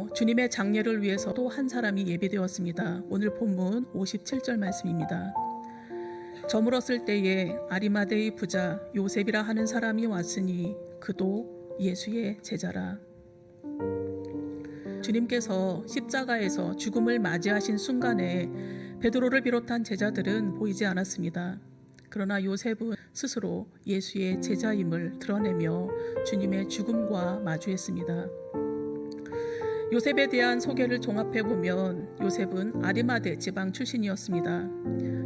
그리고 주님의 장례를 위해서 또 한 사람이 예비되었습니다. 오늘 본문 57절 말씀입니다. 저물었을 때에 아리마대의 부자 요셉이라 하는 사람이 왔으니 그도 예수의 제자라. 주님께서 십자가에서 죽음을 맞이하신 순간에 베드로를 비롯한 제자들은 보이지 않았습니다. 그러나 요셉은 스스로 예수의 제자임을 드러내며 주님의 죽음과 마주했습니다. 요셉에 대한 소개를 종합해보면 요셉은 아리마대 지방 출신이었습니다.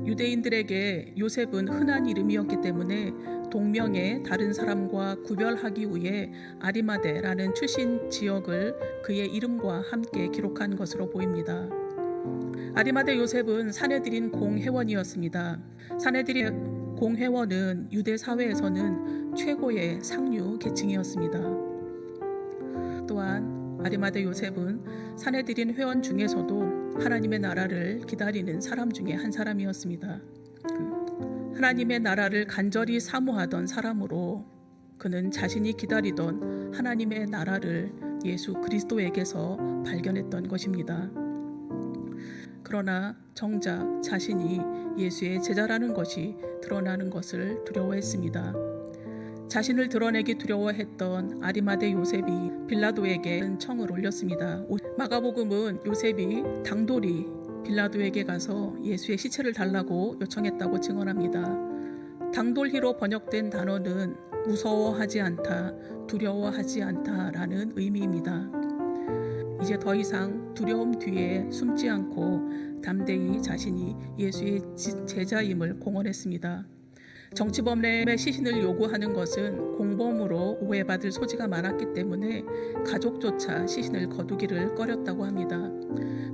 유대인들에게 요셉은 흔한 이름이었기 때문에 동명의 다른 사람과 구별하기 위해 아리마대라는 출신 지역을 그의 이름과 함께 기록한 것으로 보입니다. 아리마대 요셉은 사내들인 공회원이었습니다. 사내들인 공회원은 유대 사회에서는 최고의 상류 계층이었습니다. 또한 아리마대 요셉은 사내들인 회원 중에서도 하나님의 나라를 기다리는 사람 중에 한 사람이었습니다. 하나님의 나라를 간절히 사모하던 사람으로 그는 자신이 기다리던 하나님의 나라를 예수 그리스도에게서 발견했던 것입니다. 그러나 정작 자신이 예수의 제자라는 것이 드러나는 것을 두려워했습니다. 자신을 드러내기 두려워했던 아리마대 요셉이 빌라도에게 청을 올렸습니다. 마가복음은 요셉이 당돌이 빌라도에게 가서 예수의 시체를 달라고 요청했다고 증언합니다. 당돌히로 번역된 단어는 무서워하지 않다, 두려워하지 않다라는 의미입니다. 이제 더 이상 두려움 뒤에 숨지 않고 담대히 자신이 예수의 제자임을 공언했습니다. 정치범의 시신을 요구하는 것은 공범으로 오해받을 소지가 많았기 때문에 가족조차 시신을 거두기를 꺼렸다고 합니다.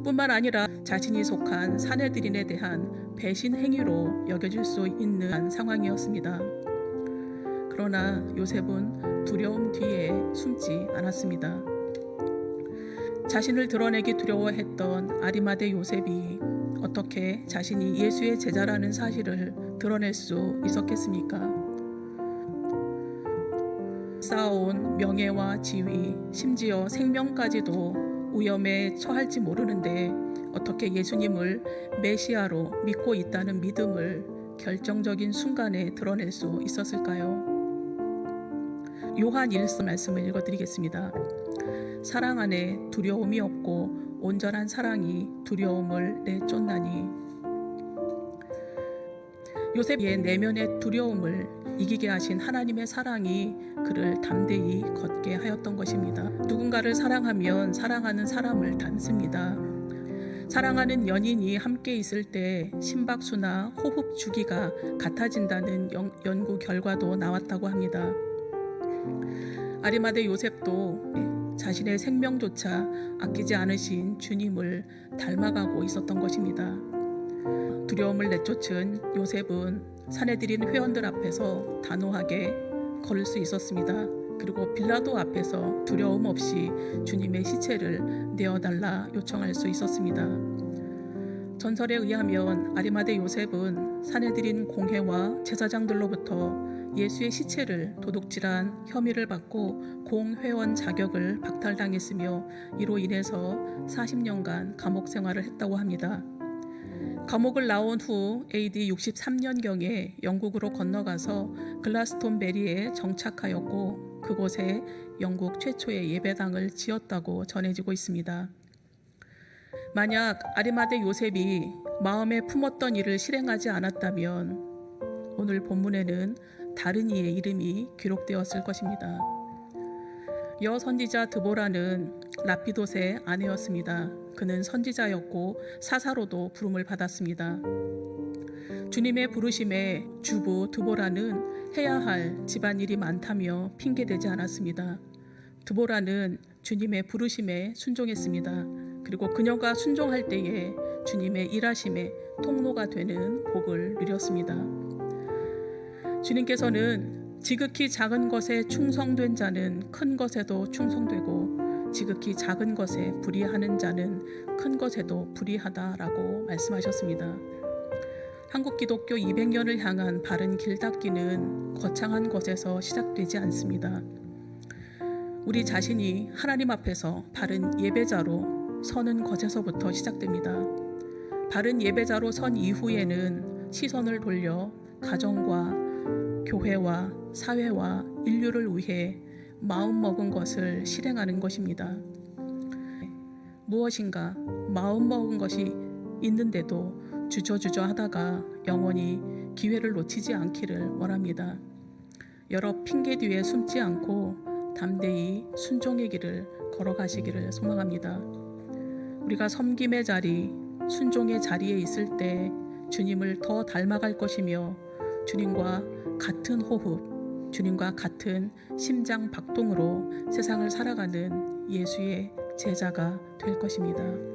뿐만 아니라 자신이 속한 사내들인에 대한 배신 행위로 여겨질 수 있는 상황이었습니다. 그러나 요셉은 두려움 뒤에 숨지 않았습니다. 자신을 드러내기 두려워했던 아리마대 요셉이 어떻게 자신이 예수의 제자라는 사실을 드러낼 수 있었겠습니까? 쌓아온 명예와 지위, 심지어 생명까지도 위험에 처할지 모르는데 어떻게 예수님을 메시아로 믿고 있다는 믿음을 결정적인 순간에 드러낼 수 있었을까요? 요한 1서 말씀을 읽어드리겠습니다. 사랑 안에 두려움이 없고 온전한 사랑이 두려움을 내쫓나니. 요셉의 내면의 두려움을 이기게 하신 하나님의 사랑이 그를 담대히 걷게 하였던 것입니다. 누군가를 사랑하면 사랑하는 사람을 닮습니다. 사랑하는 연인이 함께 있을 때 심박수나 호흡 주기가 같아진다는 연구 결과도 나왔다고 합니다. 아리마대 요셉도 자신의 생명조차 아끼지 않으신 주님을 닮아가고 있었던 것입니다. 두려움을 내쫓은 요셉은 사내들인 회원들 앞에서 단호하게 걸을 수 있었습니다. 그리고 빌라도 앞에서 두려움 없이 주님의 시체를 내어달라 요청할 수 있었습니다. 전설에 의하면 아리마대 요셉은 사내들인 공회와 제사장들로부터 예수의 시체를 도둑질한 혐의를 받고 공회원 자격을 박탈당했으며 이로 인해서 40년간 감옥 생활을 했다고 합니다. 감옥을 나온 후 AD 63년경에 영국으로 건너가서 글라스톤베리에 정착하였고 그곳에 영국 최초의 예배당을 지었다고 전해지고 있습니다. 만약 아리마대 요셉이 마음에 품었던 일을 실행하지 않았다면 오늘 본문에는 다른 이의 이름이 기록되었을 것입니다. 여선지자 드보라는 라피돗의 아내였습니다. 그는 선지자였고 사사로도 부름을 받았습니다. 주님의 부르심에 주부 드보라는 해야 할 집안일이 많다며 핑계대지 않았습니다. 드보라는 주님의 부르심에 순종했습니다. 그리고 그녀가 순종할 때에 주님의 일하심의 통로가 되는 복을 누렸습니다. 주님께서는 지극히 작은 것에 충성된 자는 큰 것에도 충성되고 지극히 작은 것에 불의하는 자는 큰 것에도 불의하다라고 말씀하셨습니다. 한국 기독교 200년을 향한 바른 길닦기는 거창한 것에서 시작되지 않습니다. 우리 자신이 하나님 앞에서 바른 예배자로 서는 것에서부터 시작됩니다. 바른 예배자로 선 이후에는 시선을 돌려 가정과 교회와 사회와 인류를 위해 마음먹은 것을 실행하는 것입니다. 무엇인가 마음먹은 것이 있는데도 주저주저 하다가 영원히 기회를 놓치지 않기를 원합니다. 여러 핑계 뒤에 숨지 않고 담대히 순종의 길을 걸어가시기를 소망합니다. 우리가 섬김의 자리, 순종의 자리에 있을 때 주님을 더 닮아갈 것이며 주님과 같은 호흡, 주님과 같은 심장 박동으로 세상을 살아가는 예수의 제자가 될 것입니다.